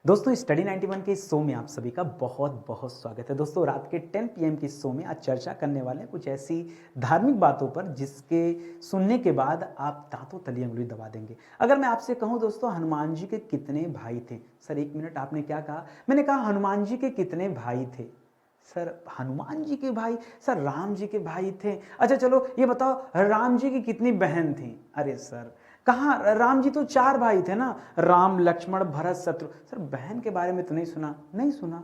दोस्तों स्टडी 91 के इस शो में आप सभी का बहुत बहुत स्वागत है। दोस्तों रात के 10 पीएम की इस शो में आज चर्चा करने वाले हैं कुछ ऐसी धार्मिक बातों पर जिसके सुनने के बाद आप दांतों तली उंगली दबा देंगे। अगर मैं आपसे कहूं दोस्तों हनुमान जी के कितने भाई थे? सर एक मिनट, आपने क्या कहा? मैंने कहा हनुमान जी के कितने भाई थे। सर हनुमान जी के भाई? सर राम जी के भाई थे। अच्छा चलो ये बताओ राम जी की कितनी बहन थी? अरे सर कहाँ, राम जी तो 4 भाई थे ना, राम लक्ष्मण भरत शत्रु। सर बहन के बारे में तो नहीं सुना? नहीं सुना।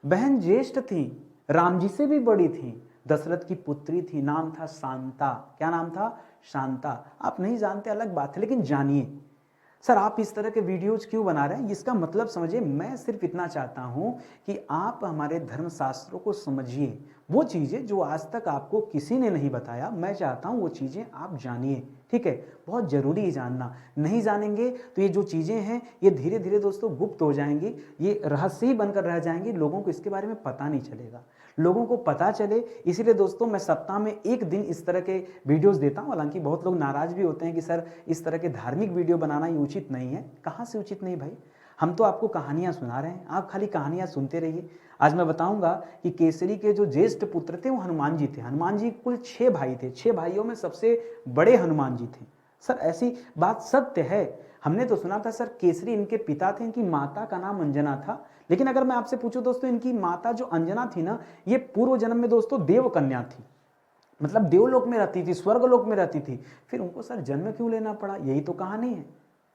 बहन ज्येष्ठ थी, राम जी से भी बड़ी थी, दशरथ की पुत्री थी, नाम था शांता। क्या नाम था? शांता। आप नहीं जानते अलग बात है, लेकिन जानिए। सर आप इस तरह के वीडियोज क्यों बना रहे हैं इसका मतलब समझिए। मैं सिर्फ इतना चाहता हूं कि आप हमारे धर्म शास्त्रों को समझिए। वो चीज़ें जो आज तक आपको किसी ने नहीं बताया, मैं चाहता हूं वो चीज़ें आप जानिए। ठीक है, बहुत ज़रूरी है जानना। नहीं जानेंगे तो ये जो चीज़ें हैं ये धीरे धीरे दोस्तों गुप्त हो जाएंगी, ये रहस्य ही बनकर रह जाएंगी, लोगों को इसके बारे में पता नहीं चलेगा। लोगों को पता चले इसीलिए दोस्तों मैं सप्ताह में एक दिन इस तरह के वीडियोस देता हूं। हालांकि बहुत लोग नाराज भी होते हैं कि सर इस तरह के धार्मिक वीडियो बनाना ये उचित नहीं है। कहाँ से उचित नहीं भाई? हम तो आपको कहानियां सुना रहे हैं, आप खाली कहानियां सुनते रहिए। आज मैं बताऊंगा कि केसरी के जो ज्येष्ठ पुत्र थे वो हनुमान जी थे। हनुमान जी कुल 6 भाई थे, 6 भाइयों में सबसे बड़े हनुमान जी थे। सर ऐसी बात सत्य है। हमने तो सुना था सर केसरी इनके पिता थे, इनकी माता का नाम अंजना था। लेकिन अगर मैं आपसे पूछूं दोस्तों, इनकी माता जो अंजना थी ना, ये पूर्व जन्म में दोस्तों देव कन्या थी, मतलब देवलोक में रहती थी, स्वर्गलोक में रहती थी। फिर उनको सर जन्म क्यों लेना पड़ा? यही तो कहानी है।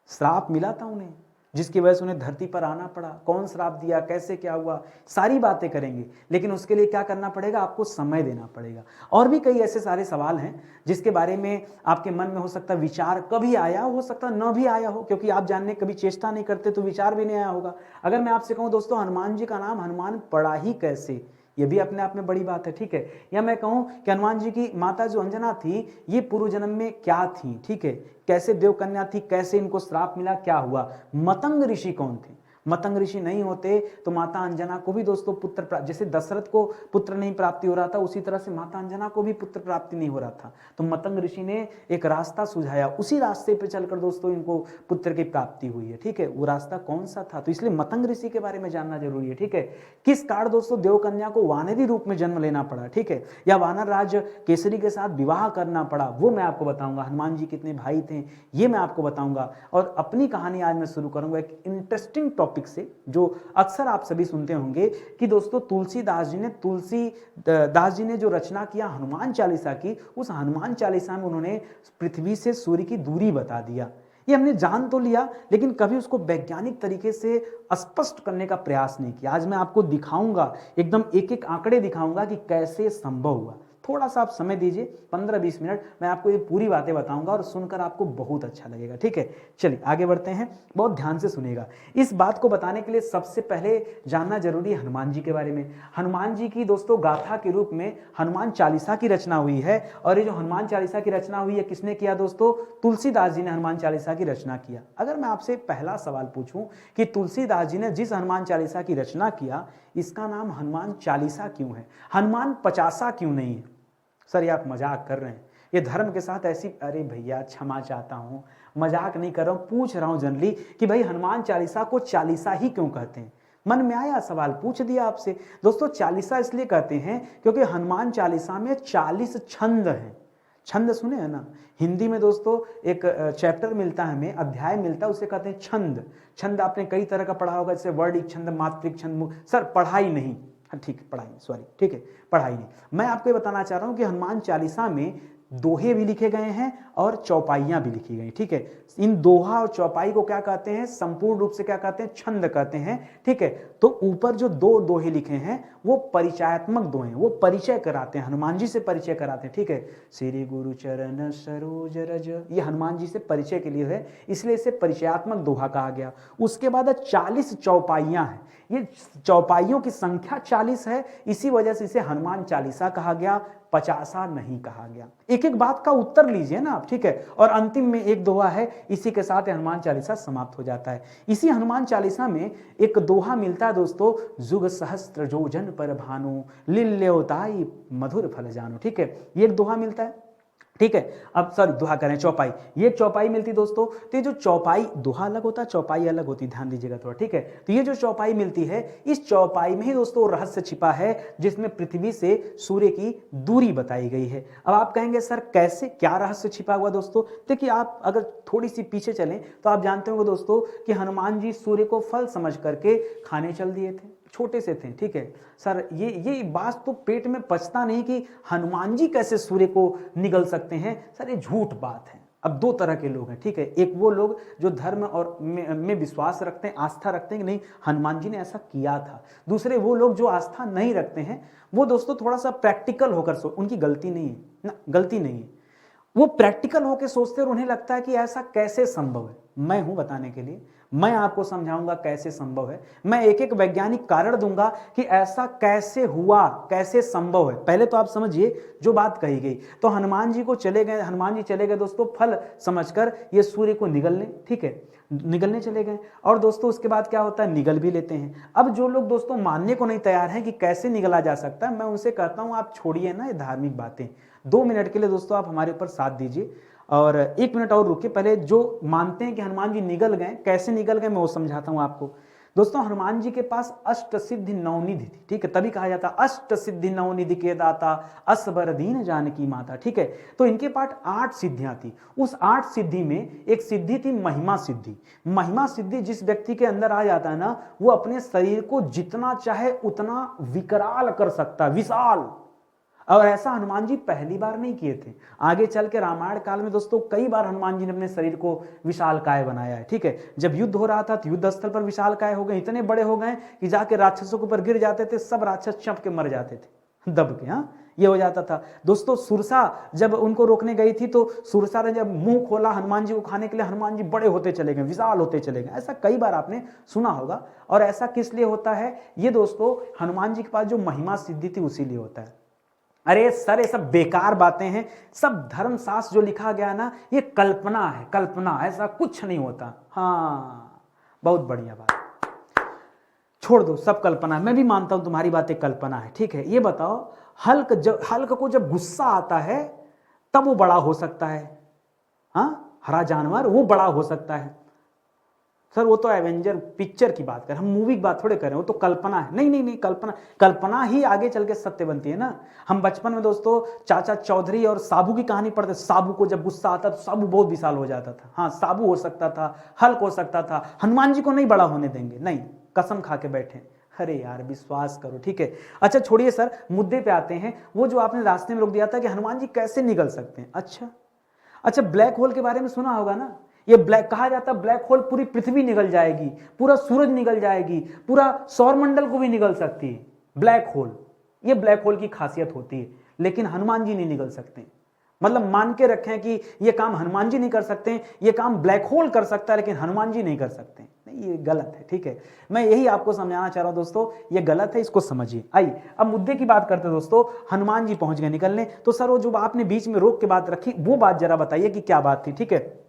श्राप मिला था उन्हें, जिसकी वजह से उन्हें धरती पर आना पड़ा। कौन श्राप दिया, कैसे क्या हुआ, सारी बातें करेंगे। लेकिन उसके लिए क्या करना पड़ेगा? आपको समय देना पड़ेगा। और भी कई ऐसे सारे सवाल हैं जिसके बारे में आपके मन में हो सकता है विचार कभी आया हो सकता न भी आया हो, क्योंकि आप जानने कभी चेष्टा नहीं करते तो विचार भी नहीं आया होगा। अगर मैं आपसे कहूं दोस्तों हनुमान जी का नाम हनुमान पड़ा ही कैसे, ये भी अपने आप में बड़ी बात है। ठीक है, या मैं कहूं कि हनुमान जी की माता जो अंजना थी ये पूर्व जन्म में क्या थी? ठीक है, कैसे देव कन्या थी, कैसे इनको श्राप मिला, क्या हुआ? मतंग ऋषि कौन थे? मतंग ऋषि नहीं होते तो माता अंजना को भी दोस्तों पुत्र, जैसे दशरथ को पुत्र नहीं प्राप्ति हो रहा था उसी तरह से माता अंजना को भी पुत्र प्राप्ति नहीं हो रहा था। तो मतंग ऋषि ने एक रास्ता सुझाया, उसी रास्ते पे चलकर दोस्तों इनको पुत्र की प्राप्ति हुई है। ठीक है, वो रास्ता कौन सा था? तो इसलिए मतंग ऋषि के बारे में जानना जरूरी है। ठीक है, किस कारण दोस्तों देवकन्या को वानरी रूप में जन्म लेना पड़ा, ठीक है, या वानर राज केसरी के साथ विवाह करना पड़ा, वो मैं आपको बताऊंगा। हनुमान जी कितने भाई थे ये मैं आपको बताऊंगा। और अपनी कहानी आज मैं शुरू करूंगा एक इंटरेस्टिंग टॉपिक से जो अक्सर आप सभी सुनते होंगे कि दोस्तों तुलसीदास जी ने जो रचना किया हनुमान चालीसा की, उस हनुमान चालीसा में उन्होंने पृथ्वी से सूर्य की दूरी बता दिया। ये हमने जान तो लिया लेकिन कभी उसको वैज्ञानिक तरीके से स्पष्ट करने का प्रयास नहीं किया। आज मैं आपको दिखाऊंगा, एकदम एक एक आंकड़े दिखाऊंगा कि कैसे संभव हुआ। थोड़ा सा आप समय दीजिए, 15-20 मिनट, मैं आपको ये पूरी बातें बताऊंगा और सुनकर आपको बहुत अच्छा लगेगा। ठीक है, चलिए आगे बढ़ते हैं, बहुत ध्यान से सुनिएगा। इस बात को बताने के लिए सबसे पहले जानना जरूरी है हनुमान जी के बारे में। हनुमान जी की दोस्तों गाथा के रूप में हनुमान चालीसा की रचना हुई है। और ये जो हनुमान चालीसा की रचना हुई है किसने किया दोस्तों? तुलसीदास जी ने हनुमान चालीसा की रचना किया। अगर मैं आपसे पहला सवाल पूछूं कि तुलसीदास जी ने जिस हनुमान चालीसा की रचना किया इसका नाम हनुमान चालीसा क्यों है, हनुमान पचासा क्यों नहीं है? सर ये आप मजाक कर रहे हैं, ये धर्म के साथ ऐसी, अरे भैया क्षमा चाहता हूं, मजाक नहीं कर रहा हूं, पूछ रहा हूं जनरली कि भाई हनुमान चालीसा को चालीसा ही क्यों कहते हैं? मन में आया, सवाल पूछ दिया आपसे। दोस्तों चालीसा इसलिए कहते हैं क्योंकि हनुमान चालीसा में 40 छंद हैं। छंद सुने हैं ना? हिंदी में दोस्तों एक चैप्टर मिलता है, हमें अध्याय मिलता है, उसे कहते हैं छंद। छंद आपने कई तरह का पढ़ा होगा, जैसे वर्णिक छंद, मात्रिक छंद। सर पढ़ाई नहीं, ठीक है पढ़ाई, सॉरी, ठीक है पढ़ाई नहीं। मैं आपको ये बताना चाह रहा हूं कि हनुमान चालीसा में दोहे भी लिखे गए हैं और चौपाइयां भी लिखी गई। ठीक है, इन दोहा और चौपाई को क्या कहते हैं? संपूर्ण रूप से क्या कहते हैं? छंद कहते हैं। ठीक है, तो ऊपर जो 2 दोहे लिखे हैं वो परिचयात्मक दोहे हैं, वो परिचय कराते हैं, हनुमान जी से परिचय कराते हैं। ठीक है, श्री गुरु चरण सरोज रज, ये हनुमान जी से परिचय के लिए है, इसलिए इसे परिचयात्मक दोहा कहा गया। उसके बाद 40 चौपाइयां हैं, ये चौपाइयों की संख्या 40 है, इसी वजह से इसे हनुमान चालीसा कहा गया, पचासा नहीं कहा गया। एक एक बात का उत्तर लीजिए ना आप। ठीक है, और अंतिम में एक दोहा है, इसी के साथ हनुमान चालीसा समाप्त हो जाता है। इसी हनुमान चालीसा में एक दोहा मिलता है दोस्तों, जुग सहस्त्र जोजन पर भानु, लील्योताई मधुर फल जानो। ठीक है, ये एक दोहा मिलता है। ठीक है। अब सर दोहा करें चौपाई, ये चौपाई मिलती दोस्तों, तो ये जो चौपाई, दोहा अलग होता है चौपाई अलग होती है, ध्यान दीजिएगा थोड़ा, ठीक है। तो ये जो चौपाई मिलती है, इस चौपाई में ही दोस्तों रहस्य छिपा है जिसमें पृथ्वी से सूर्य की दूरी बताई गई है। अब आप कहेंगे सर कैसे, क्या रहस्य छिपा हुआ दोस्तों? देखिए आप अगर थोड़ी सी पीछे चलें तो आप जानते होंगे दोस्तों कि हनुमान जी सूर्य को फल समझ करके खाने चल दिए थे, छोटे से थे, ठीक है। सर ये बात तो पेट में पचता नहीं कि हनुमान जी कैसे सूर्य को निगल सकते हैं। सर ये झूठ बात है। अब दो तरह के लोग हैं, ठीक है। एक वो लोग जो धर्म और में विश्वास रखते हैं, आस्था रखते हैं कि नहीं हनुमान जी ने ऐसा किया था। दूसरे वो लोग जो आस्था नहीं रखते हैं, वो दोस्तों थोड़ा सा प्रैक्टिकल होकर उनकी गलती नहीं है ना, गलती नहीं है, वो प्रैक्टिकल होकर सोचते हैं और उन्हें लगता है कि ऐसा कैसे संभव है। मैं हूं बताने के लिए, मैं आपको समझाऊंगा कैसे संभव है। मैं एक एक वैज्ञानिक कारण दूंगा कि ऐसा कैसे हुआ, कैसे संभव है। पहले तो आप समझिए जो बात कही गई। तो हनुमान जी चले गए दोस्तों फल समझकर ये सूर्य को निगलने, ठीक है, निगलने चले गए। और दोस्तों उसके बाद क्या होता है, निगल भी लेते हैं। अब जो लोग दोस्तों मानने को नहीं तैयार हैं कि कैसे निगला जा सकता है, मैं उनसे कहता हूं आप छोड़िए ना ये धार्मिक बातें, 2 मिनट के लिए दोस्तों आप हमारे ऊपर साथ दीजिए और 1 मिनट और रुकिए। पहले जो मानते हैं कि हनुमान जी निगल गए, कैसे निगल गए मैं वो समझाता हूं आपको। दोस्तों हनुमान जी के पास अष्ट सिद्धि नवनिधि थी, ठीक है, तभी कहा जाता अष्ट सिद्धि नवनिधि के दाता असबर दीन जानकी माता, ठीक है। तो इनके पास 8 सिद्धियां थी। उस 8 सिद्धि में एक सिद्धि थी महिमा सिद्धि। महिमा सिद्धि जिस व्यक्ति के अंदर आ जाता है ना, वो अपने शरीर को जितना चाहे उतना विकराल कर सकता है, विशाल। और ऐसा हनुमान जी पहली बार नहीं किए थे, आगे चल के रामायण काल में दोस्तों कई बार हनुमान जी ने अपने शरीर को विशालकाय बनाया है, ठीक है। जब युद्ध हो रहा था तो युद्ध स्थल पर विशालकाय हो गए, इतने बड़े हो गए कि जाके राक्षसों के ऊपर गिर जाते थे, सब राक्षस चंप के मर जाते थे दब के। हाँ ये हो जाता था दोस्तों। सुरसा जब उनको रोकने गई थी तो सुरसा ने जब मुंह खोला हनुमान जी को खाने के लिए, हनुमान जी बड़े होते चले गए, विशाल होते चले गए। ऐसा कई बार आपने सुना होगा। और ऐसा किस लिए होता है ये दोस्तों, हनुमान जी के पास जो महिमा सिद्धि थी उसी लिए होता है। अरे सर ये सब बेकार बातें हैं, सब धर्मशास्त्र जो लिखा गया ना ये कल्पना है, कल्पना, ऐसा कुछ नहीं होता। हाँ बहुत बढ़िया बात, छोड़ दो, सब कल्पना है। मैं भी मानता हूं तुम्हारी बातें कल्पना है, ठीक है। ये बताओ हल्क को जब गुस्सा आता है तब वो बड़ा हो सकता है। हाँ हरा जानवर वो बड़ा हो सकता है। सर वो तो एवेंजर पिक्चर की बात कर, हम मूवी की बात थोड़े कर रहे हैं, वो तो कल्पना है। नहीं नहीं नहीं, कल्पना ही आगे चल के सत्य बनती है ना। हम बचपन में दोस्तों चाचा चौधरी और साबू की कहानी पढ़ते, साबू को जब गुस्सा आता तो साबू बहुत विशाल हो जाता था। हाँ साबू हो सकता था, हल्क हो सकता था, हनुमान जी को नहीं बड़ा होने देंगे, नहीं, कसम खा के बैठे। अरे यार विश्वास करो, ठीक है। अच्छा छोड़िए सर, मुद्दे पे आते हैं। वो जो आपने रास्ते में रोक दिया था कि हनुमान जी कैसे निकल सकते हैं। अच्छा ब्लैक होल के बारे में सुना होगा ना। ये ब्लैक कहा जाता है, ब्लैक होल पूरी पृथ्वी निगल जाएगी, पूरा सूरज निगल जाएगी, पूरा सौरमंडल को भी निगल सकती है ब्लैक होल। ये ब्लैक होल की खासियत होती है, लेकिन हनुमान जी नहीं निगल सकते। मतलब मान के रखें कि ये काम हनुमान जी नहीं कर सकते, ये काम ब्लैक होल कर सकता है लेकिन हनुमान जी नहीं कर सकते। नहीं ये गलत है, ठीक है। मैं यही आपको समझाना चाह रहा हूं दोस्तों, ये गलत है, इसको समझिए। आइए अब मुद्दे की बात करते हैं दोस्तों। हनुमान जी पहुंच गए निकलने, तो सर वो जो आपने बीच में रोक के बात रखी वो बात जरा बताइए कि क्या बात थी, ठीक है।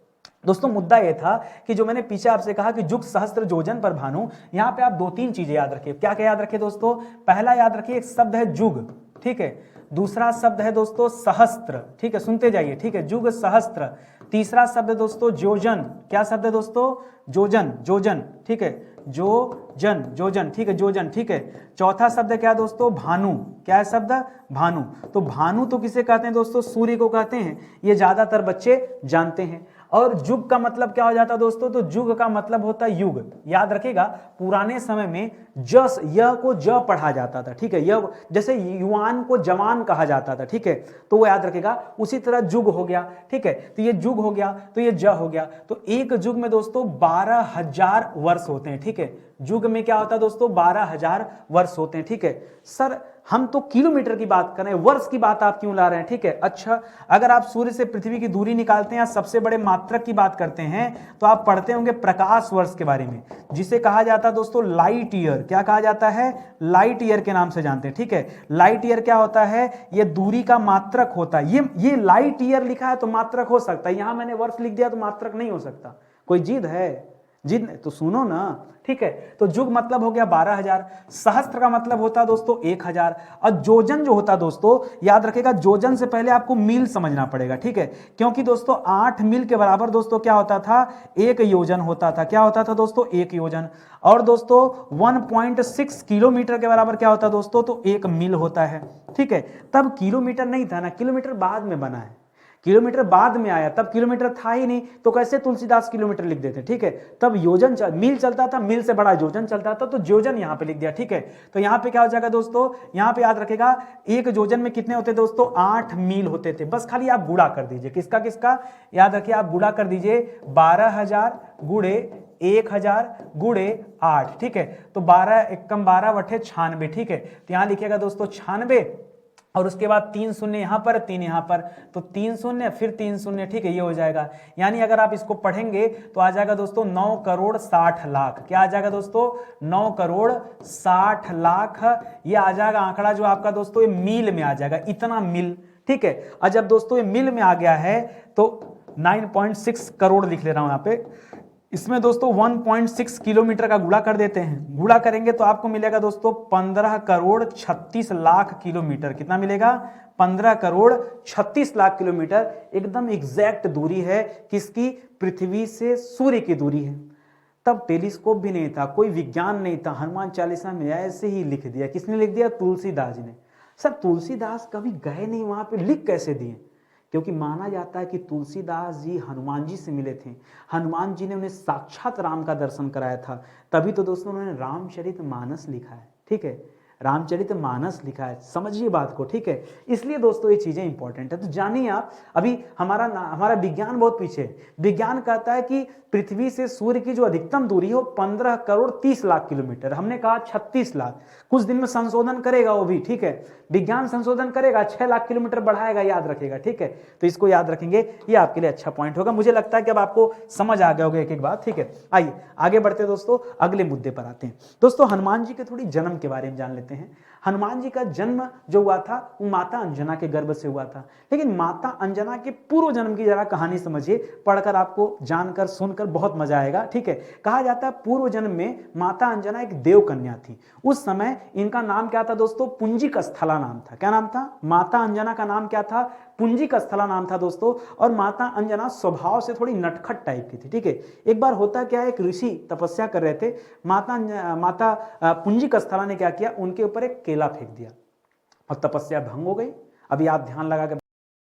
दोस्तों मुद्दा यह था कि जो मैंने पीछे आपसे कहा कि जुग सहस्त्र योजन पर भानु, यहां पे आप 2-3 चीजें याद रखिए। क्या क्या याद रखिए दोस्तों? पहला याद रखिए एक शब्द है जुग, ठीक है। दूसरा शब्द है दोस्तों सहस्त्र, ठीक है, सुनते जाइए, ठीक है, जुग सहस्त्र। तीसरा शब्द है दोस्तों जोजन। क्या शब्द है दोस्तों? जोजन, ठीक है, जोजन, ठीक है, जोजन, ठीक है। चौथा शब्द है क्या दोस्तों? भानु। क्या है शब्द? भानु। तो भानु तो किसे कहते हैं दोस्तों? सूर्य को कहते हैं, ये ज्यादातर बच्चे जानते हैं। और युग का मतलब क्या हो जाता है दोस्तों? तो युग का मतलब होता है युग। याद रखिएगा पुराने समय में जस य को ज पढ़ा जाता था, ठीक है, यह जैसे युवान को जवान कहा जाता था, ठीक है, तो वो याद रखिएगा। उसी तरह युग हो गया, ठीक है, तो ये युग हो गया तो ये ज हो गया। तो एक युग में दोस्तों 12,000 वर्ष होते हैं, ठीक है। युग में क्या होता है दोस्तों? 12,000 वर्ष होते हैं, ठीक है। सर हम तो किलोमीटर की बात कर रहे हैं, वर्ष की बात आप क्यों ला रहे हैं, ठीक है। अच्छा अगर आप सूर्य से पृथ्वी की दूरी निकालते हैं या सबसे बड़े मात्रक की बात करते हैं तो आप पढ़ते होंगे प्रकाश वर्ष के बारे में, जिसे कहा जाता है दोस्तों लाइट ईयर। क्या कहा जाता है? लाइट ईयर के नाम से जानते हैं, ठीक है। लाइट ईयर क्या होता है? ये दूरी का मात्रक होता है। ये लाइट ईयर लिखा है तो मात्रक हो सकता है, यहां मैंने वर्ष लिख दिया तो मात्रक नहीं हो सकता। कोई जिद है? जिन तो सुनो ना, ठीक है। तो जुग मतलब हो गया 12,000, सहस्त्र का मतलब होता है दोस्तों 1,000, और योजन जो होता है दोस्तों, याद रखिएगा योजन से पहले आपको मील समझना पड़ेगा, ठीक है। क्योंकि दोस्तों 8 मील के बराबर दोस्तों क्या होता था, एक योजन होता था। क्या होता था दोस्तों, एक योजन। और दोस्तों 1.6 किलोमीटर के बराबर क्या होता है दोस्तों, तो एक मील होता है, ठीक है। तब किलोमीटर नहीं था ना, किलोमीटर बाद में बना है, किलोमीटर बाद में आया, तब किलोमीटर था ही नहीं, तो कैसे तुलसीदास किलोमीटर लिख देते, ठीक है। तब योजन मील चलता था, मील से बड़ा योजन चलता था, तो योजन यहां पे लिख दिया, ठीक है। तो यहां पे क्या हो जाएगा दोस्तों, यहां पे याद रखेगा एक योजन में कितने होते दोस्तों, 8 मील होते थे। बस खाली आप गुणा कर दीजिए, किसका किसका, याद रखिए आप गुणा कर दीजिए, 12,000 गुणे 1,000 गुणे 8, ठीक है। तो 12 एकम 12 बटे 96, ठीक है। तो यहां लिखिएगा दोस्तों 96, और उसके बाद 3 शून्य यहां पर, 3 यहां पर, तो 3 शून्य फिर 3 शून्य, ठीक है, ये हो जाएगा। यानी अगर आप इसको पढ़ेंगे तो आ जाएगा दोस्तों 9 करोड़ 60 लाख। क्या आ जाएगा दोस्तों, 9 करोड़ 60 लाख। ये आ जाएगा आंकड़ा जो आपका दोस्तों ये मील में आ जाएगा, इतना मील, ठीक है। और जब दोस्तों ये मील में आ गया है तो 9.6 करोड़ लिख ले रहा हूं यहां पे। इसमें दोस्तों 1.6 किलोमीटर का गुणा कर देते हैं, गुणा करेंगे तो आपको मिलेगा दोस्तों 15 करोड़ 36 लाख किलोमीटर। कितना मिलेगा, 15 करोड़ 36 लाख किलोमीटर। एकदम एग्जैक्ट दूरी है किसकी, पृथ्वी से सूर्य की दूरी है। तब टेलीस्कोप भी नहीं था, कोई विज्ञान नहीं था, हनुमान चालीसा में ऐसे ही लिख दिया। किसने लिख दिया, तुलसीदास जी ने। सर तुलसीदास कभी गए नहीं वहां पे, लिख कैसे दिए, क्योंकि माना जाता है कि तुलसीदास जी हनुमान जी से मिले थे, हनुमान जी ने उन्हें साक्षात राम का दर्शन कराया था, तभी तो दोस्तों उन्होंने रामचरितमानस लिखा है, ठीक है, रामचरितमानस लिखा है। समझिए बात को, ठीक है। इसलिए दोस्तों ये चीजें इंपॉर्टेंट है। तो जानिए आप, अभी हमारा विज्ञान बहुत पीछे है। विज्ञान कहता है कि पृथ्वी से सूर्य की जो अधिकतम दूरी है वो 15 करोड़ 30 लाख किलोमीटर, हमने कहा 36 लाख। कुछ दिन में संशोधन करेगा वो भी, ठीक है, विज्ञान संशोधन करेगा, 6 लाख किलोमीटर बढ़ाएगा, याद रखेगा, ठीक है। तो इसको याद रखेंगे, ये आपके लिए अच्छा पॉइंट होगा। मुझे लगता है कि अब आपको समझ आ गया होगा एक एक बात, ठीक है। आइए आगे बढ़ते दोस्तों, अगले मुद्दे पर आते हैं। दोस्तों हनुमान जी के थोड़ी जन्म के बारे में जान लेते हैं। हनुमान जी का जन्म जो हुआ था वो माता अंजना के गर्भ से हुआ था, लेकिन माता अंजना के पूर्व जन्म की जरा कहानी समझिए, पढ़कर आपको जानकर सुनकर बहुत मजा आएगा, ठीक है। कहा जाता है पूर्व जन्म में माता अंजना एक देव कन्या थी। उस समय इनका नाम क्या था दोस्तों, पुंजिक स्थला नाम था। क्या नाम था, माता अंजना का नाम क्या था, पुंजिक स्थला नाम था दोस्तों। और माता अंजना स्वभाव से थोड़ी नटखट टाइप की थी, ठीक है। एक बार होता क्या, एक ऋषि तपस्या कर रहे थे, माता पुंजिक स्थला ने क्या किया, उनके ऊपर एक केला फेंक दिया और तपस्या भंग हो गई। अभी आप ध्यान लगा के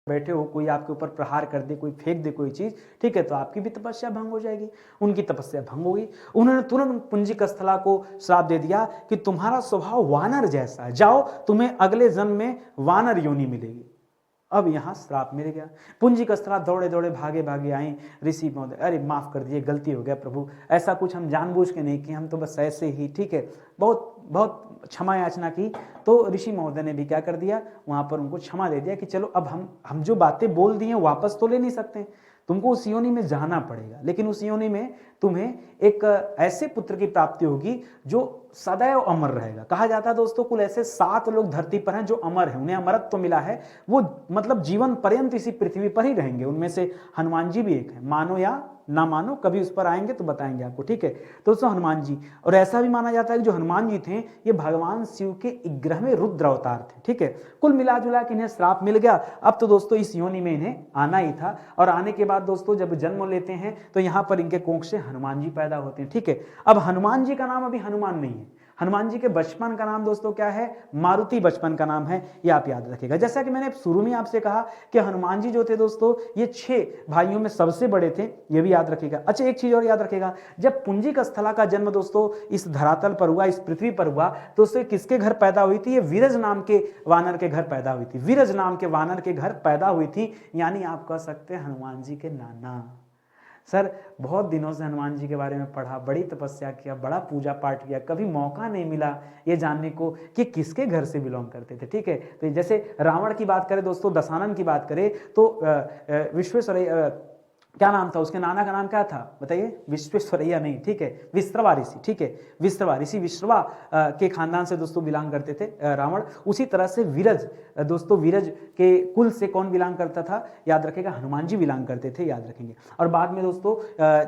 बैठे हो, कोई आपके ऊपर प्रहार कर दे, कोई फेंक दे कोई चीज, ठीक है, तो आपकी भी तपस्या भंग हो जाएगी। उनकी तपस्या भंग हो गई। उन्होंने तुरंत पुंजिक स्थला को श्राप दे दिया कि तुम्हारा स्वभाव वानर जैसा है, जाओ तुम्हें अगले जन्म में वानर योनि मिलेगी। अब यहां श्राप मिल गया। पुंजिक स्थला दौड़े दौड़े भागे भागे आई ऋषि महोदय, अरे माफ कर दिए, गलती हो गया प्रभु, ऐसा कुछ हम जानबूझ के नहीं किए, हम तो बस ऐसे ही, ठीक है, बहुत बहुत क्षमा याचना की। तो ऋषि महोदय ने भी क्या कर दिया, वहां पर उनको क्षमा दे दिया कि चलो अब हम जो बातें बोल दी हैं वापस तो ले नहीं सकते, तुमको उस योनि में जाना पड़ेगा, लेकिन उस योनि में तुम्हें एक ऐसे पुत्र की प्राप्ति होगी जो सदैव अमर रहेगा। कहा जाता है दोस्तों कुल ऐसे 7 लोग धरती पर हैं जो अमर हैं, उन्हें अमरत्व तो मिला है, वो मतलब जीवन पर्यंत इसी पृथ्वी पर ही रहेंगे। उनमें से हनुमान जी भी एक है, मानो या ना मानो, कभी उस पर आएंगे तो बताएंगे आपको, ठीक है। तो दोस्तों हनुमान जी, और ऐसा भी माना जाता है कि जो हनुमान जी थे ये भगवान शिव के 11वें रुद्र अवतार थे, ठीक है। कुल मिला जुला के इन्हें श्राप मिल गया। अब तो दोस्तों इस योनि में इन्हें आना ही था, और आने के बाद दोस्तों जब जन्म लेते हैं तो यहाँ पर इनके कोख से हनुमान जी पैदा होते हैं, ठीक है। अब हनुमान जी का नाम अभी हनुमान नहीं है, हनुमान जी के बचपन का नाम दोस्तों क्या है, मारुति बचपन का नाम है, ये आप याद रखिएगा। जैसा कि मैंने शुरू में आपसे कहा कि हनुमान जी जो थे दोस्तों ये 6 भाइयों में सबसे बड़े थे, ये भी याद रखिएगा। अच्छा एक चीज और याद रखिएगा, जब पुंजिक स्थला का जन्म दोस्तों इस धरातल पर हुआ, इस पृथ्वी पर हुआ, तो उससे किसके घर पैदा हुई थी, ये वीरज नाम के वानर के घर पैदा हुई थी, वीरज नाम के वानर के घर पैदा हुई थी। यानी आप कह सकते हैं हनुमान जी के नाना। सर बहुत दिनों से हनुमान जी के बारे में पढ़ा, बड़ी तपस्या किया, बड़ा पूजा पाठ किया, कभी मौका नहीं मिला ये जानने को कि किसके घर से बिलोंग करते थे, ठीक है। तो जैसे रावण की बात करें दोस्तों, दशानन की बात करें तो क्या नाम था उसके, नाना का नाम क्या था बताइए, विश्वेश्वरैया नहीं, ठीक है, विश्रवा ऋषि, ठीक है, विश्रवा ऋषि, विश्रवा के खानदान से दोस्तों बिलोंग करते थे रावण। उसी तरह से वीरज, दोस्तों वीरज के कुल से कौन बिलोंग करता था, याद रखेगा हनुमान जी बिलोंग करते थे, याद रखेंगे। और बाद में दोस्तों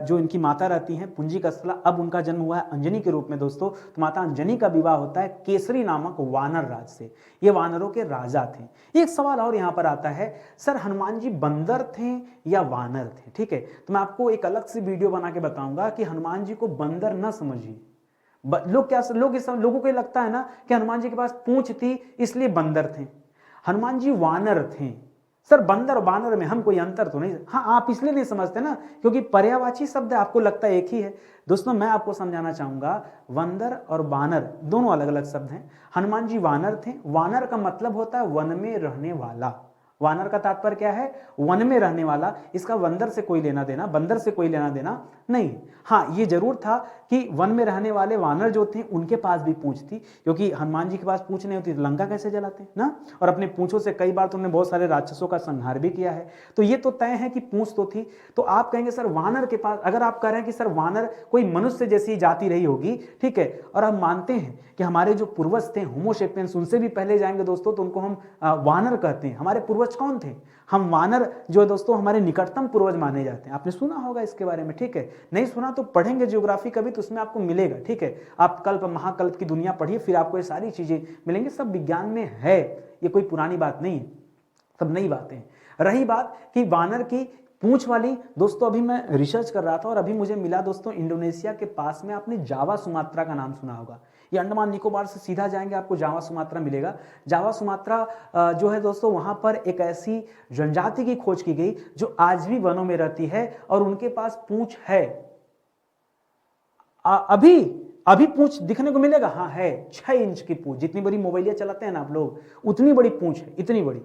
जो इनकी माता रहती हैं पुंजी कस्तला, अब उनका जन्म हुआ है अंजनी के रूप में दोस्तों, तो माता अंजनी का विवाह होता है केसरी नामक वानर राज से, ये वानरों के राजा थे। एक सवाल और यहाँ पर आता है, सर हनुमान जी बंदर थे या वानर थे, ठीक है, तो मैं आपको एक अलग से वीडियो बना के बताऊंगा कि हनुमान जी को बंदर न समझिए। लोगों को ये लगता है ना कि हनुमान जी के पास पूंछ थी इसलिए बंदर थे, हनुमान जी वानर थे। सर बंदर और वानर में हम कोई अंतर तो नहीं, हाँ आप इसलिए नहीं समझते ना क्योंकि पर्यायवाची शब्द है, आपको लगता है एक ही है। दोस्तों मैं आपको समझाना चाहूंगा, बंदर और वानर दोनों अलग अलग शब्द हैं। हनुमान जी वानर थे, वानर का मतलब होता है वन में रहने वाला, वानर का तात्पर्य क्या है, वन में रहने वाला, इसका बंदर से कोई लेना देना, बंदर से कोई लेना देना नहीं। हाँ ये जरूर था कि वन में रहने वाले वानर जो थे उनके पास भी पूंछ थी, क्योंकि हनुमान जी के पास पूंछ नहीं होती तो लंका कैसे जलाते ना, और अपने पूंछों से कई बार तुमने बहुत सारे राक्षसों का संहार भी किया है, तो ये तो तय है कि पूंछ तो थी। तो आप कहेंगे सर वानर के पास, अगर आप कह रहे हैं कि सर वानर कोई मनुष्य जैसी जाति रही होगी, ठीक है, और हम मानते हैं कि हमारे जो पूर्वज थे होमोसेपियंस, उनसे भी पहले जाएंगे दोस्तों तो उनको हम वानर कहते हैं। हमारे पूर्वज कौन थे, हम वानर जो है दोस्तों हमारे निकटतम पूर्वज माने जाते हैं। आपने सुना होगा इसके बारे में, ठीक है, नहीं सुना तो पढ़ेंगे ज्योग्राफी कभी तो उसमें आपको मिलेगा, ठीक है, आप कल्प महाकल्प की दुनिया पढ़िए फिर आपको ये सारी चीजें मिलेंगी, सब विज्ञान में है, ये कोई पुरानी बात नहीं है, सब नई बातें। रही बात कि वानर की पूंछ वाली, दोस्तों अभी मैं रिसर्च कर रहा था और अभी मुझे मिला दोस्तों इंडोनेशिया के पास में, आपने जावा सुमात्रा का नाम सुना होगा, ये अंडमान निकोबार से सीधा जाएंगे आपको जावा सुमात्रा मिलेगा। जावा सुमात्रा जो है दोस्तों वहां पर एक ऐसी जनजाति की खोज की गई जो आज भी वनों में रहती है और उनके पास पूंछ है। अभी अभी पूंछ दिखने को मिलेगा, हाँ है, 6 इंच की पूंछ, जितनी बड़ी मोबाइलिया चलाते हैं ना आप लोग उतनी बड़ी पूंछ है, इतनी बड़ी।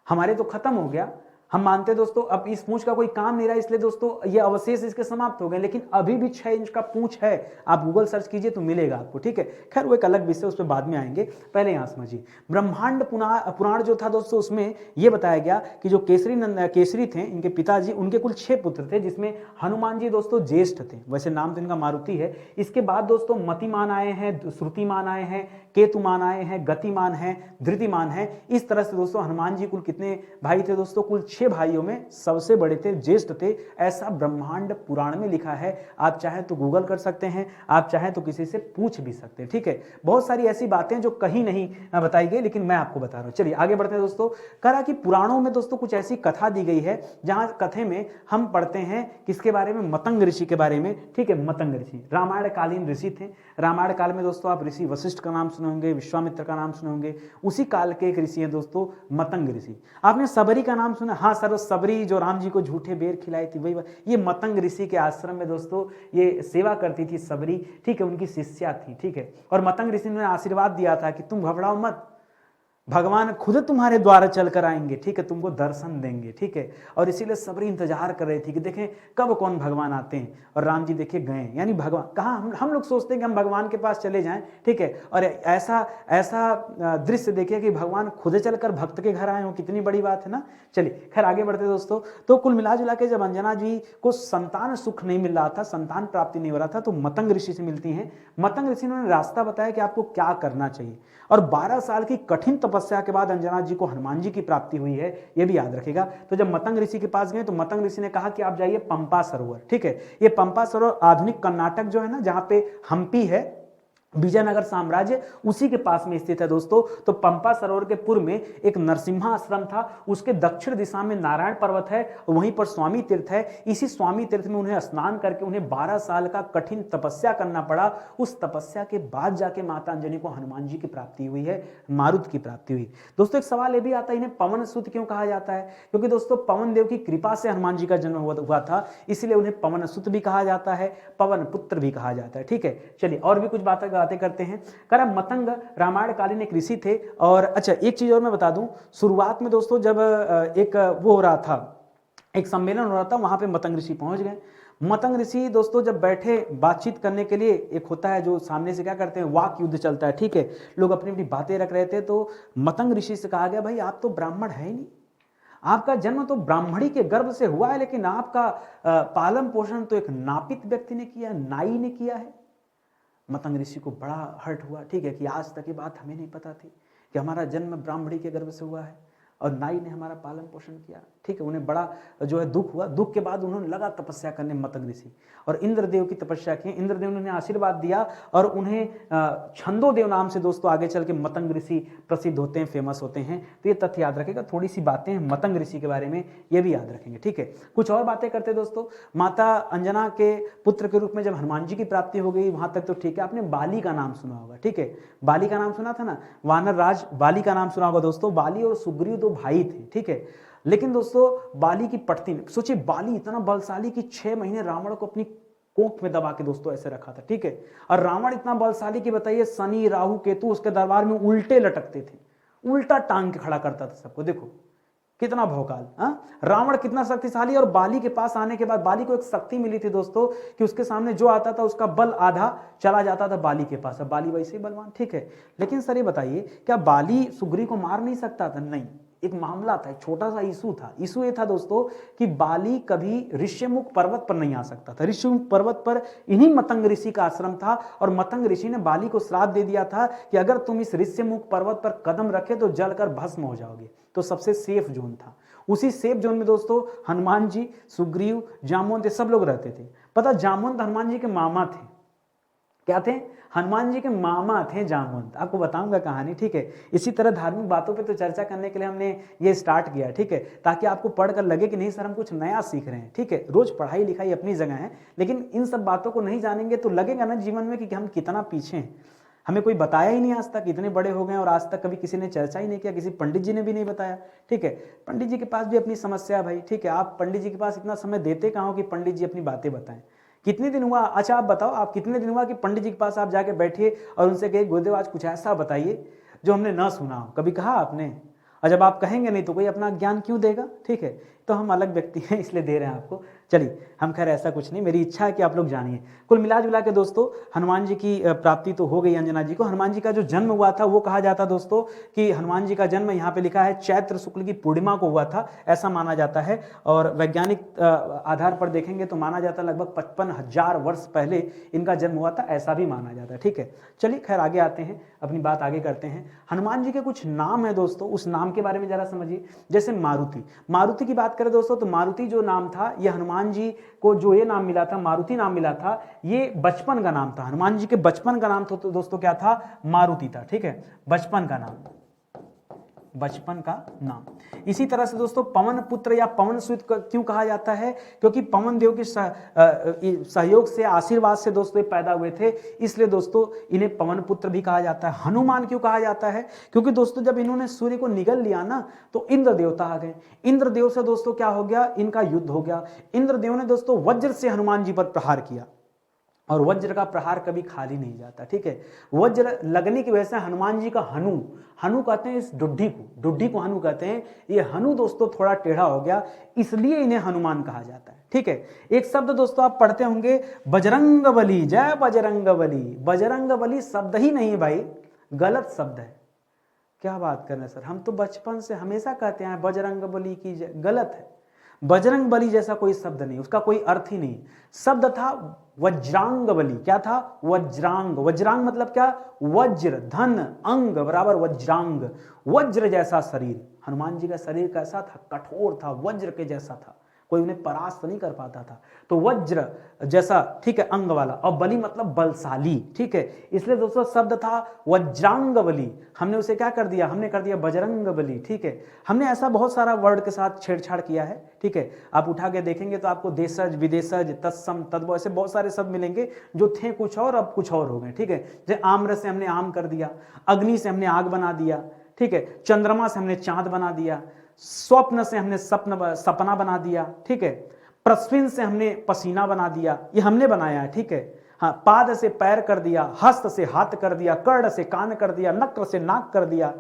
हमारे तो खत्म हो गया, हम मानते दोस्तों अब इस पूंछ का कोई काम नहीं रहा, इसलिए दोस्तों ये अवशेष इसके समाप्त हो गए, लेकिन अभी भी 6 इंच का पूंछ है, आप गूगल सर्च कीजिए तो मिलेगा आपको, ठीक है। खैर वो एक अलग विषय, उस पर बाद में आएंगे, पहले यहां समझिए। ब्रह्मांड पुराण जो था दोस्तों उसमें यह बताया गया कि जो केसरी थे इनके पिताजी, उनके कुल 6 पुत्र थे, जिसमें हनुमान जी दोस्तों ज्येष्ठ थे, वैसे नाम तो इनका मारुति है। इसके बाद दोस्तों मतिमान आए हैं, श्रुतिमान आए हैं, केतुमान आए हैं, गतिमान है, धृतिमान है। इस तरह से दोस्तों हनुमान जी कुल कितने भाई थे दोस्तों, कुल 6 भाइयों में सबसे बड़े थे, ज्येष्ठ थे, ऐसा ब्रह्मांड पुराण में लिखा है। आप चाहें तो गूगल कर सकते हैं, आप चाहें तो किसी से पूछ भी सकते हैं, ठीक है। बहुत सारी ऐसी बातें जो कहीं नहीं बताई गई लेकिन मैं आपको बता रहा हूं। चलिए आगे बढ़ते हैं दोस्तों। कहा कि पुराणों में दोस्तों कुछ ऐसी कथा दी गई है जहां कथे में हम पढ़ते हैं किसके बारे में, मतंग ऋषि के बारे में, ठीक है। मतंग ऋषि रामायण कालीन ऋषि थे। रामायण काल में दोस्तों आप ऋषि वशिष्ठ का नाम सुने होंगे, विश्वामित्र का नाम सुने होंगे, उसी काल के एक ऋषि हैं दोस्तों मतंग ऋषि। आपने सबरी का नाम सुना, हाँ सर, सबरी जो राम जी को झूठे बेर खिलाई थी वही, ये मतंग ऋषि के आश्रम में दोस्तों ये सेवा करती थी सबरी, ठीक है, उनकी शिष्या थी, ठीक है। और मतंग ऋषि ने आशीर्वाद दिया था कि तुम घबराओ मत, भगवान खुद तुम्हारे द्वार चल कर आएंगे, ठीक है, तुमको दर्शन देंगे, ठीक है। और इसीलिए सबरी इंतजार कर रही थी कि देखें कब कौन भगवान आते हैं, और राम जी देखे गए, यानी भगवान कहाँ, हम लोग सोचते हैं कि हम भगवान के पास चले जाएं, ठीक है, और ऐसा दृश्य देखिए कि भगवान खुद चलकर भक्त के घर आए हो, कितनी बड़ी बात है ना। चलिए खैर आगे बढ़ते दोस्तों। तो कुल मिला जुला के जब अंजना जी को संतान सुख नहीं मिल रहा था, संतान प्राप्ति नहीं हो रहा था, तो मतंग ऋषि से मिलती हैं। मतंग ऋषि ने रास्ता बताया कि आपको क्या करना चाहिए, और 12 साल की कठिन तपस्या के बाद अंजना जी को हनुमान जी की प्राप्ति हुई है, यह भी याद रखेगा। तो जब मतंग ऋषि के पास गए तो मतंग ऋषि ने कहा कि आप जाइए पंपा सरोवर, ठीक है। ये पंपा सरोवर आधुनिक कर्नाटक जो है ना, जहां पे हम्पी है, विजयनगर साम्राज्य, उसी के पास में स्थित है दोस्तों। तो पंपा सरोवर के पूर्व में एक नरसिम्हा आश्रम था, उसके दक्षिण दिशा में नारायण पर्वत है, वहीं पर स्वामी तीर्थ है। इसी स्वामी तीर्थ में उन्हें स्नान करके उन्हें 12 साल का कठिन तपस्या करना पड़ा। उस तपस्या के बाद जाके माता अंजनी को हनुमान जी की प्राप्ति हुई है, मारुत की प्राप्ति हुई। दोस्तों एक सवाल ये भी आता है, इन्हें पवन सुत क्यों कहा जाता है, क्योंकि दोस्तों पवन देव की कृपा से हनुमान जी का जन्म हुआ था, इसलिए उन्हें पवन सुत भी कहा जाता है, पवन पुत्र भी कहा जाता है, ठीक है। चलिए और भी कुछ बातें करते हैं। करा मतंग रामायण कालीन एक ऋषि थे। और अच्छा एक चीज और मैं बता दूं, शुरुआत में दोस्तों जब एक वो हो रहा था, एक सम्मेलन हो रहा था, वहां पे मतंग ऋषि पहुंच गए। मतंग ऋषि दोस्तों जब बैठे बातचीत करने के लिए, एक होता है जो सामने से क्या करते हैं, वाक युद्ध चलता है, ठीक है, लोग अपनी अपनी बातें रख रहे थे। तो मतंग ऋषि से कहा गया भाई आप तो ब्राह्मण है ही नहीं, आपका जन्म तो ब्राह्मणी के गर्भ से हुआ है, लेकिन आपका पालन पोषण तो एक नापित व्यक्ति ने किया, नाई ने किया है। मतंग ऋषि को बड़ा हर्ट हुआ, ठीक है, कि आज तक ये बात हमें नहीं पता थी कि हमारा जन्म ब्राह्मणी के गर्भ से हुआ है और नाई ने हमारा पालन पोषण किया, ठीक है। उन्हें बड़ा जो है दुख हुआ। दुख के बाद उन्होंने लगा तपस्या करने मतंग ऋषि, और इंद्रदेव की तपस्या की। इंद्रदेव ने उन्हें आशीर्वाद दिया और उन्हें छंदोदेव नाम से दोस्तों आगे चल के मतंग ऋषि प्रसिद्ध होते हैं, फेमस होते हैं। तो ये तथ्य याद रखेगा। थोड़ी सी बातें हैं मतंग ऋषि के बारे में, ये भी याद रखेंगे, ठीक है। कुछ और बातें करते दोस्तों। माता अंजना के पुत्र के रूप में जब हनुमान जी की प्राप्ति हो गई, वहां तक तो ठीक है। आपने बाली का नाम सुना होगा, ठीक है, बाली का नाम सुना था ना, वानर राज बाली का नाम सुना होगा दोस्तों। बाली और सुग्रीव दो भाई थे, ठीक है। लेकिन दोस्तों बाली की पटती, सोचिए बाली इतना बलशाली कि 6 महीने रावण को अपनी कोख में दबा के दोस्तों ऐसे रखा था, ठीक है। और रावण इतना बलशाली कि बताइए शनि राहु केतु उसके दरबार में उल्टे लटकते थे, उल्टा टांग के खड़ा करता था सबको। देखो कितना भौकाल, रावण कितना शक्तिशाली। और बाली के पास आने के बाद बाली को एक शक्ति मिली थी दोस्तों कि उसके सामने जो आता था उसका बल आधा चला जाता था बाली के पास। अब बाली वैसे ही बलवान, ठीक है। लेकिन सर ये बताइए, क्या बाली सुग्रीव को मार नहीं सकता था? नहीं, एक मामला था, एक छोटा सा इशू था। इशू ये था दोस्तों कि बाली कभी ऋष्यमुख पर्वत पर नहीं आ सकता था। ऋष्यमुख पर्वत पर इन्हीं मतंग ऋषि का आश्रम था, और मतंग ऋषि ने बाली को श्राप दे दिया था कि अगर तुम इस ऋष्यमुख पर्वत पर कदम रखे तो जलकर भस्म हो जाओगे। तो सबसे सेफ जोन था। उसी सेफ जोन में दोस्तों हनुमान जी, सुग्रीव, जामवंत, सब लोग रहते थे। पता, जामवंत हनुमान जी के मामा थे। क्या थे? हनुमान जी के मामा थे जामवंत। आपको बताऊंगा कहानी, ठीक है। इसी तरह धार्मिक बातों पे तो चर्चा करने के लिए हमने ये स्टार्ट किया, ठीक है, ताकि आपको पढ़कर लगे कि नहीं सर हम कुछ नया सीख रहे हैं, ठीक है। रोज पढ़ाई लिखाई अपनी जगह है, लेकिन इन सब बातों को नहीं जानेंगे तो लगेगा ना जीवन में कि हम कितना पीछे हैं। हमें कोई बताया ही नहीं आज तक, इतने बड़े हो गए और आज तक कभी किसी ने चर्चा ही नहीं किया, किसी पंडित जी ने भी नहीं बताया, ठीक है। पंडित जी के पास भी अपनी समस्या है भाई, ठीक है। आप पंडित जी के पास इतना समय देते कहाँ हो कि पंडित जी अपनी बातें बताएं? कितने दिन हुआ, अच्छा आप बताओ, आप कितने दिन हुआ कि पंडित जी के पास आप जाके बैठिए और उनसे कहे गुरुदेव आज कुछ ऐसा बताइए जो हमने ना सुना हो? कभी कहा आपने? और जब आप कहेंगे नहीं तो कोई अपना ज्ञान क्यों देगा, ठीक है। तो हम अलग व्यक्ति हैं इसलिए दे रहे हैं आपको। चलिए, हम खैर ऐसा कुछ नहीं, मेरी इच्छा है कि आप लोग जानिए। कुल मिला जुला के दोस्तों हनुमान जी की प्राप्ति तो हो गई अंजना जी को। हनुमान जी का जो जन्म हुआ था वो कहा जाता दोस्तों कि हनुमान जी का जन्म यहाँ पे लिखा है चैत्र शुक्ल की पूर्णिमा को हुआ था, ऐसा माना जाता है। और वैज्ञानिक आधार पर देखेंगे तो माना जाता है लगभग 55,000 वर्ष पहले इनका जन्म हुआ था, ऐसा भी माना जाता है, ठीक है। चलिए खैर आगे आते हैं, अपनी बात आगे करते हैं। हनुमान जी के कुछ नाम है दोस्तों, उस नाम के बारे में जरा समझिए। जैसे मारुति, मारुति की बात करें दोस्तों तो मारुति जो नाम था, ये हनुमान जी को जो ये नाम मिला था, मारुति नाम मिला था, ये बचपन का नाम था। हनुमान जी के बचपन का नाम तो दोस्तों क्या था? मारुति था, ठीक है, बचपन का नाम, बचपन का नाम। इसी तरह से दोस्तों पवन पुत्र या पवन सुत क्यों कहा जाता है? क्योंकि पवन देव के सहयोग से, आशीर्वाद से दोस्तों ये पैदा हुए थे, इसलिए दोस्तों इन्हें पवन पुत्र भी कहा जाता है। हनुमान क्यों कहा जाता है? क्योंकि दोस्तों जब इन्होंने सूर्य को निगल लिया ना तो इंद्र देवता आ गए। इंद्र देव से दोस्तों क्या हो गया? इनका युद्ध हो गया। इंद्र देव ने दोस्तों वज्र से हनुमान जी पर प्रहार किया, और वज्र का प्रहार कभी खाली नहीं जाता, ठीक है। वज्र लगने की वजह से हनुमान जी का हनु, हनु कहते हैं इस डुड्ढी को हनु कहते हैं। ये हनु दोस्तों थोड़ा टेढ़ा हो गया, इसलिए इन्हें हनुमान कहा जाता है, ठीक है। एक शब्द दोस्तों आप पढ़ते होंगे बजरंगबली, जय बजरंगबली। बजरंगबली शब्द ही नहीं है भाई, गलत शब्द है। क्या बात कर रहे हैं सर, हम तो बचपन से हमेशा कहते हैं बजरंगबली की जय, गलत है। बजरंग बली जैसा कोई शब्द नहीं, उसका कोई अर्थ ही नहीं। शब्द था वज्रांग बली। क्या था? वज्रांग। वज्रांग मतलब क्या? वज्र, धन, अंग बराबर वज्रांग। वज्र जैसा शरीर। हनुमान जी का शरीर कैसा था? कठोर था, वज्र के जैसा था, कोई उन्हें परास्त नहीं कर पाता था। तो वज्र जैसा, ठीक है, अंग वाला। और बली मतलब बलशाली, ठीक है। इसलिए दोस्तों शब्द था वज्रांग बली, हमने उसे क्या कर दिया? हमने कर दिया बजरंग बली, ठीक है। हमने ऐसा बहुत सारा वर्ड के साथ छेड़छाड़ किया है, ठीक है। आप उठा के देखेंगे तो आपको देशज, विदेशज, तत्सम, तद्भव, ऐसे बहुत सारे शब्द मिलेंगे जो थे कुछ और अब कुछ और हो गए, ठीक है। जैसे आम्र से हमने आम कर दिया, अग्नि से हमने आग बना दिया, ठीक है। चंद्रमा से हमने चांद बना दिया, स्वप्न से हमने सपना बना दिया, ठीक है। प्रस्विन से हमने पसीना बना दिया, ये हमने बनाया है, ठीक है। हाँ, पाद से पैर कर दिया, हस्त से हाथ कर दिया, कर्ण से कान कर दिया, नक्र से नाक कर दिया,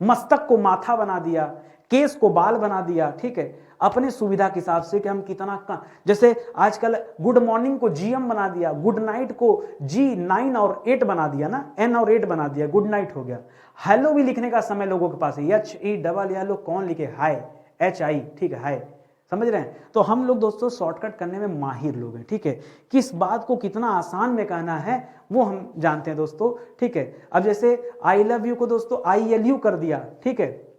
मस्तक को माथा बना दिया, केस को बाल बना दिया, ठीक है। अपने सुविधा के हिसाब से कि हम कितना जैसे आजकल गुड मॉर्निंग को GM बना दिया, गुड नाइट को G9 और 8 बना दिया ना, N और 8 बना दिया, गुड नाइट हो गया। हेलो भी लिखने का समय लोगों के पास है, HE डबल, या लोग कौन लिखे हाय, HI, ठीक है, हाय, समझ रहे हैं। तो हम लोग दोस्तों शॉर्टकट करने में माहिर लोग हैं, ठीक है। किस बात को कितना आसान में कहना है वो हम जानते हैं दोस्तों, ठीक है। अब जैसे आई लव यू को दोस्तों ILU कर दिया, ठीक है।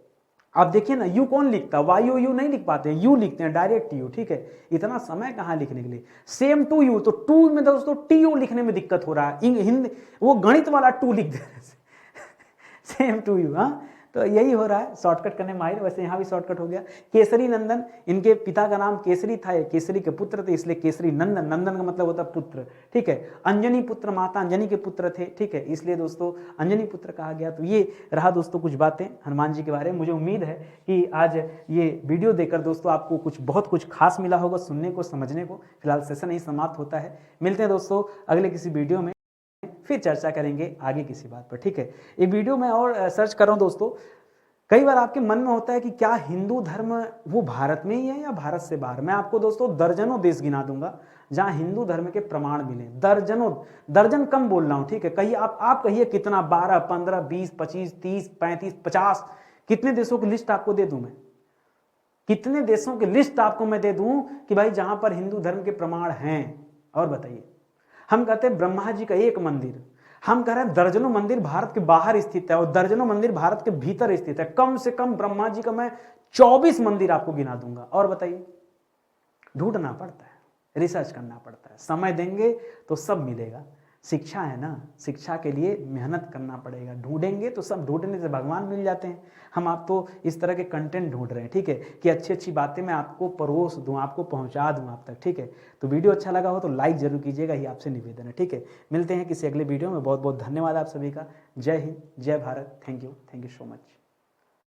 आप देखिए ना, यू कौन लिखता है, YOU नहीं लिख पाते, यू लिखते हैं, डायरेक्ट यू, ठीक है। इतना समय कहाँ लिखने के लिए। सेम टू यू, तो टू में दोस्तों TO लिखने में दिक्कत हो रहा है, हिंदी वो गणित वाला टू लिख दे रहे सेम टू यू, हाँ। तो यही हो रहा है, शॉर्टकट करने माहिर। वैसे यहाँ भी शॉर्टकट हो गया। केसरी नंदन, इनके पिता का नाम केसरी था, केसरी के पुत्र थे, इसलिए केसरी नंदन, नंदन का मतलब होता है पुत्र, ठीक है। अंजनी पुत्र, माता अंजनी के पुत्र थे, ठीक है, इसलिए दोस्तों अंजनी पुत्र कहा गया। तो ये रहा दोस्तों कुछ बातें हनुमान जी के बारे में। मुझे उम्मीद है कि आज ये वीडियो देखकर दोस्तों आपको बहुत कुछ खास मिला होगा सुनने को, समझने को। फिलहाल सेशन यही समाप्त होता है। मिलते हैं दोस्तों अगले किसी वीडियो में, फिर चर्चा करेंगे आगे किसी बात पर, ठीक है। ये वीडियो मैं और सर्च कर रहा हूँ दोस्तों। कई बार आपके मन में होता है कि क्या हिंदू धर्म वो भारत में ही है या भारत से बाहर। मैं आपको दोस्तों दर्जनों देश गिना दूंगा जहां हिंदू धर्म के प्रमाण मिले, दर्जनों, दर्जन कम बोल रहा हूं, ठीक है। कहिए आप कहिए कितना, 12, 15, 20, 25, 30, 35, 50, कितने देशों की लिस्ट आपको दे दूं मैं, कितने देशों की लिस्ट आपको मैं दे दूं कि भाई जहां पर हिंदू धर्म के प्रमाण हैं। और बताइए, हम कहते हैं ब्रह्मा जी का एक मंदिर, हम कह रहे हैं दर्जनों मंदिर भारत के बाहर स्थित है और दर्जनों मंदिर भारत के भीतर स्थित है। कम से कम ब्रह्मा जी का मैं 24 मंदिर आपको गिना दूंगा। और बताइए, ढूंढना पड़ता है, रिसर्च करना पड़ता है, समय देंगे तो सब मिलेगा। शिक्षा है ना, शिक्षा के लिए मेहनत करना पड़ेगा, ढूंढेंगे तो सब, ढूंढने से भगवान मिल जाते हैं। हम आप तो इस तरह के कंटेंट ढूंढ रहे हैं, ठीक है, कि अच्छी अच्छी बातें मैं आपको परोस दूं, आपको पहुंचा दूं आप तक, ठीक है। तो वीडियो अच्छा लगा हो तो लाइक जरूर कीजिएगा, ये आपसे निवेदन है, ठीक है। मिलते हैं किसी अगले वीडियो में। बहुत बहुत धन्यवाद आप सभी का। जय हिंद, जय Bharat. Thank you so much.